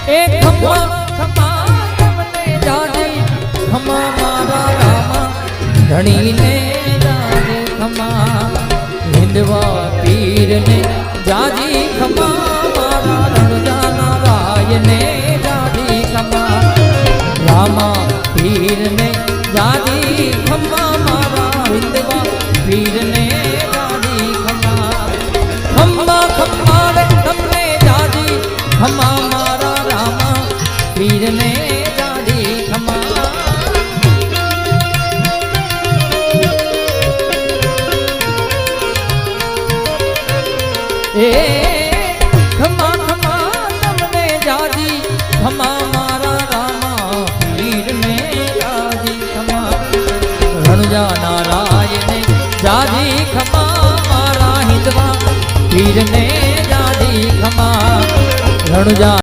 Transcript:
એ ખમા ખમા તમને જાજી ખમા મારા રામા ધણીને જાજે ખમા હિંદવા પીરને જાજી ખમા મારા રણજા નારાયણે જાજી ખમા રામા પીરને જાજી ખમા મારા હિંદવા પીરને જાજી ખમા ખમા ખમા રે તમને જાજી ખમા મારા રામા પીરને જાજી ખમા એ ખમા ખમા તમને જાજી ખમા મારા રામા પીરને જાજી ખમા રણજા નારાયણે જાજી ખમા મારા હિંદવા પીરને જાજી ખમા રણજા